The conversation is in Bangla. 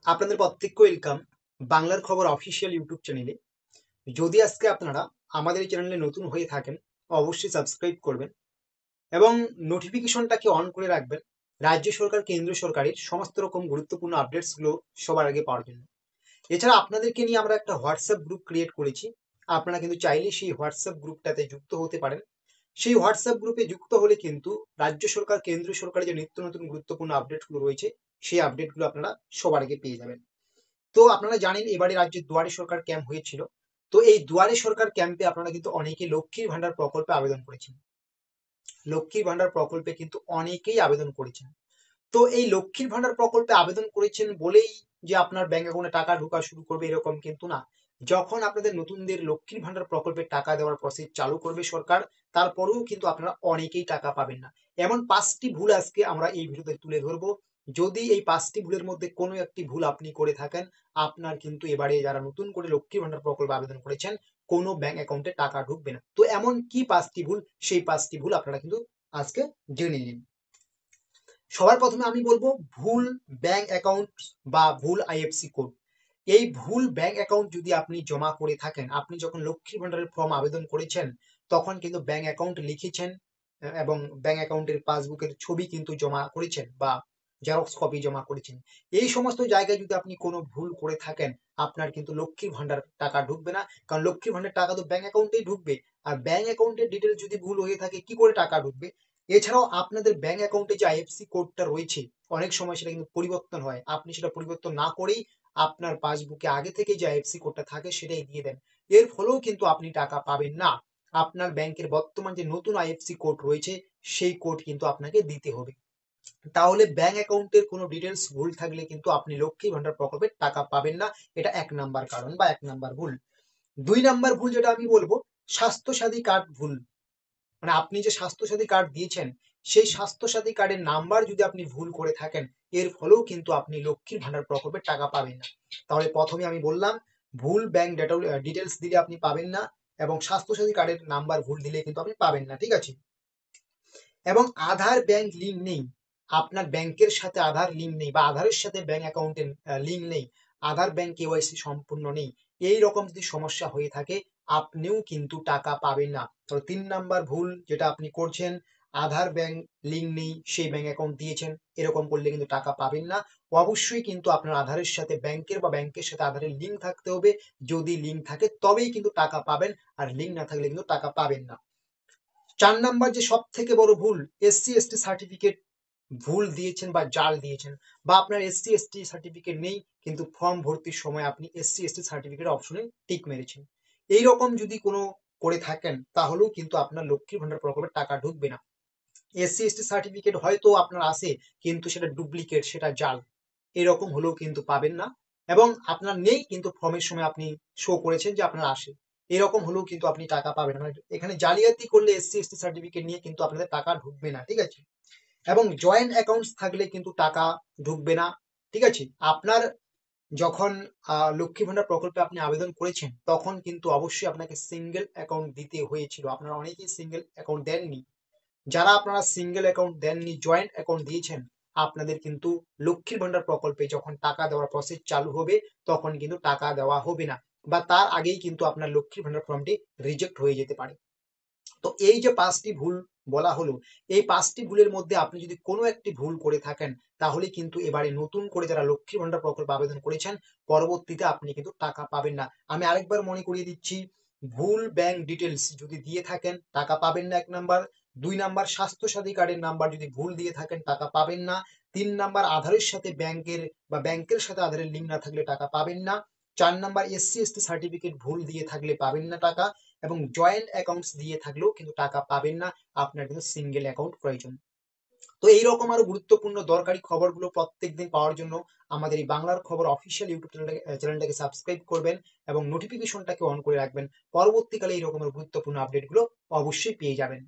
আপনাদের প্রত্যেককে ওয়েলকাম বাংলার খবর অফিসিয়াল ইউটিউব চ্যানেলে। যদি আজকে আপনারা আমাদের এই চ্যানেলে নতুন হয়ে থাকেন, অবশ্যই সাবস্ক্রাইব করবেন এবং নোটিফিকেশনটাকে অন করে রাখবেন রাজ্য সরকার কেন্দ্র সরকারের সমস্ত রকম গুরুত্বপূর্ণ আপডেটসগুলো সবার আগে পাওয়ার জন্য। এছাড়া আপনাদেরকে নিয়ে আমরা একটা হোয়াটসঅ্যাপ গ্রুপ ক্রিয়েট করেছি। আপনারা কিন্তু চাইলে সেই হোয়াটসঅ্যাপ গ্রুপটাতে যুক্ত হতে পারেন। সেই হোয়াটসঅ্যাপ গ্রুপে যুক্ত হলে কিন্তু রাজ্য সরকার কেন্দ্র সরকারের যে নিত্য নতুন গুরুত্বপূর্ণ আপডেটগুলো রয়েছে সেই আপডেটগুলো আপনারা সবার আগে পেয়ে যাবেন। তো আপনারা জানেন এবারে রাজ্যে দুয়ারে সরকার ক্যাম্প হয়েছিল। তো এই দুয়ারে সরকার ক্যাম্পে আপনারা কিন্তু অনেকে লক্ষ্মীর ভান্ডার প্রকল্পে আবেদন করেছেন। লক্ষ্মীর ভান্ডার প্রকল্পে কিন্তু অনেকেই আবেদন করেছেন। তো এই লক্ষ্মীর ভান্ডার প্রকল্পে আবেদন করেছেন বলেই যে আপনার ব্যাংক অ্যাকাউন্টে টাকা ঢোকা শুরু করবে এরকম কিন্তু না। যখন আপনাদের নতুনদের লক্ষ্মীর ভান্ডার প্রকল্পে টাকা দেওয়ার প্রসেস চালু করবে সরকার, তারপরেও কিন্তু আপনারা অনেকেই টাকা পাবেন না। এমন 5টি ভুল আজকে আমরা এই ভিডিওতে তুলে ধরবো। যদি এই 5টি ভুলের মধ্যে কোনো একটি ভুল আপনি করে থাকেন, আপনার কিন্তু এবারে যারা নতুন করে লক্ষ্মীর ভান্ডার প্রকল্পে আবেদন করেছেন কোনো ব্যাংক অ্যাকাউন্টে টাকা ঢুকবে না। তো এমন কি 5টি ভুল, সেই 5টি ভুল আপনারা কিন্তু আজকে জেনে নিন। সবার প্রথমে আমি বলবো ভুল ব্যাংক অ্যাকাউন্ট বা ভুল আইএফসি কোড। এই ভুল ব্যাংক অ্যাকাউন্ট যদি আপনি জমা করে থাকেন, আপনি যখন লক্ষ্মী ভান্ডারের ফর্ম আবেদন করেছেন তখন কিন্তু ব্যাংক অ্যাকাউন্ট লিখেছেন এবং ব্যাংক অ্যাকাউন্টের পাসবুকের ছবি কিন্তু জমা করেছেন বা জেরক্স কপি জমা করেছেন। এই সমস্ত জায়গায় যদি আপনি কোনো ভুল করে থাকেন, আপনার কিন্তু লক্ষ্মীর ভান্ডার টাকা ঢুকবে না। কারণ লক্ষ্মীর ভান্ডার টাকা তো ব্যাংক অ্যাকাউন্টেই ঢুকবে। আর ব্যাংক অ্যাকাউন্টের ডিটেলস যদি ভুল হয়ে থাকে কি করে টাকা ঢুকবে? এছাড়াও আপনাদের ব্যাংক অ্যাকাউন্টে যে আইএফসি কোডটা রয়েছে অনেক সময় সেটা কিন্তু পরিবর্তন হয়। আপনি সেটা পরিবর্তন না করেই আপনার পাসবুকে আগে থেকে যে আইএফসি কোডটা থাকে সেটাই দিয়ে দেন। এর ফলেও কিন্তু আপনি টাকা পাবেন না। আপনার ব্যাংকের বর্তমান যে নতুন আইএফসি কোড রয়েছে সেই কোড কিন্তু আপনাকে দিতে হবে। তাহলে ব্যাংক অ্যাকাউন্টের কোনো ডিটেলস ভুল থাকলে কিন্তু আপনি লক্ষ্মী ভান্ডার প্রকল্পে টাকা পাবেন না। এটা 1 নাম্বার কারণ বা 1 নাম্বার ভুল। 2 নাম্বার ভুল যেটা আমি বলবো, স্বাস্থ্যসাথী কার্ড ভুল। মানে আপনি যে স্বাস্থ্যসাথী কার্ড দিয়েছেন সেই স্বাস্থ্যসাথী কার্ডের নাম্বার যদি আপনি ভুল করে থাকেন, এর ফলেও কিন্তু আপনি লক্ষ্মীর ভান্ডার প্রকল্পে টাকা পাবেন না। তাহলে প্রথমে আমি বললাম ভুল ব্যাংক ডিটেলস দিলে আপনি পাবেন না এবং স্বাস্থ্যসাথী কার্ডের নাম্বার ভুল দিলে কিন্তু আপনি পাবেন না, ঠিক আছে? এবং আধার ব্যাংক লিঙ্ক নেই। আপনার ব্যাংকের সাথে আধার লিঙ্ক নেই বা আধারের সাথে ব্যাংক অ্যাকাউন্টের লিঙ্ক নেই। আধার ব্যাংক কেওয়াইসি সম্পূর্ণ নেই। এই রকম যদি সমস্যা হয়ে থাকে আপনিও কিন্তু টাকা পাবেন না। তো 3 নাম্বার ভুল যেটা আপনি করছেন, আধার ব্যাংক লিঙ্ক নেই সেই ব্যাংক অ্যাকাউন্ট দিয়েছেন, এরকম করলে কিন্তু টাকা পাবেন না। অবশ্যই কিন্তু আপনার আধারের সাথে ব্যাংকের বা ব্যাংকের সাথে আধারের লিঙ্ক থাকতে হবে। যদি লিঙ্ক থাকে তবেই কিন্তু টাকা পাবেন, আর লিঙ্ক না থাকলে কিন্তু টাকা পাবেন না। 4 নাম্বার যে সব থেকে বড় ভুল, এসসি এসটি সার্টিফিকেট ভুল দিয়েছেন বা জাল দিয়েছেন, বা আপনার এসসি এসটি সার্টিফিকেট নেই কিন্তু ফর্ম ভর্তির সময় আপনি এসসি এসটি সার্টিফিকেট অপশনে টিক মেরেছেন। এইরকম যদি কোনো করে থাকেন তাহলেও কিন্তু আপনার লক্ষ্মীর ভান্ডার প্রকল্পের টাকা ঢুকবে না। এসসি এসটি সার্টিফিকেট হয়তো আপনার আছে কিন্তু সেটা ডুপ্লিকেট, সেটা জাল, এরকম হলেও কিন্তু পাবেন না। এবং আপনার নেই কিন্তু ফর্মের সময় আপনি শো করেছেন যে আপনার আসে, এরকম হলেও কিন্তু আপনি টাকা পাবেন না। এখানে জালিয়াতি করলে এসসি এসটি সার্টিফিকেট নিয়ে কিন্তু আপনাদের টাকা ঢুকবে না, ঠিক আছে? এবং জয়েন্ট অ্যাকাউন্টস থাকলে কিন্তু টাকা ঢুকবে না, ঠিক আছে? আপনার যখন লক্ষ্মী ভান্ডার প্রকল্পে আপনি আবেদন করেছেন তখন কিন্তু অবশ্যই আপনাকে সিঙ্গেল অ্যাকাউন্ট দিতে হয়েছিল। আপনারা অনেকেই সিঙ্গেল অ্যাকাউন্ট দেননি। যারা আপনারা সিঙ্গেল অ্যাকাউন্ট দেননি, জয়েন্ট অ্যাকাউন্ট দিয়েছেন, আপনাদের কিন্তু লক্ষ্মীর ভান্ডার প্রকল্পে যখন টাকা দেওয়ার প্রসেস চালু হবে তখন কিন্তু টাকা দেওয়া হবে না, বা তার আগেই কিন্তু আপনার লক্ষ্মীর ভান্ডার ফর্মটি রিজেক্ট হয়ে যেতে পারে। তো এই যে 5টি ভুল বলা হলো, এই 5টি ভুলের মধ্যে আপনি যদি কোনো একটি ভুল করে থাকেন তাহলে কিন্তু এবারে নতুন করে যারা লক্ষ্মীর ভান্ডার প্রকল্পে আবেদন করেছেন পরবর্তীতে আপনি কিন্তু টাকা পাবেন না। আমি আরেকবার মনে করিয়ে দিচ্ছি, ভুল ব্যাংক ডিটেলস যদি দিয়ে থাকেন টাকা পাবেন না 1 নাম্বার। 2 নাম্বার স্বাস্থ্যসাথী কার্ডের নাম্বার যদি ভুল দিয়ে থাকেন টাকা পাবেন না। 3 নাম্বার আধারের সাথে ব্যাংকের বা ব্যাংকের সাথে আধারের লিঙ্ক না থাকলে টাকা পাবেন না। 4 নাম্বার এসসি এসটি সার্টিফিকেট ভুল দিয়ে থাকলে পাবেন না টাকা। এবং জয়েন্ট অ্যাকাউন্টস দিয়ে থাকলেও কিন্তু টাকা পাবেন না। আপনার কিন্তু সিঙ্গেল অ্যাকাউন্ট প্রয়োজন। তো এইরকম আরো গুরুত্বপূর্ণ দরকারি খবরগুলো প্রত্যেকদিন পাওয়ার জন্য আমাদের এই বাংলার খবর অফিসিয়াল ইউটিউব চ্যানেলটাকে সাবস্ক্রাইব করবেন এবং নোটিফিকেশনটাকে অন করে রাখবেন। পরবর্তীকালে এইরকম গুরুত্বপূর্ণ আপডেটগুলো অবশ্যই পেয়ে যাবেন।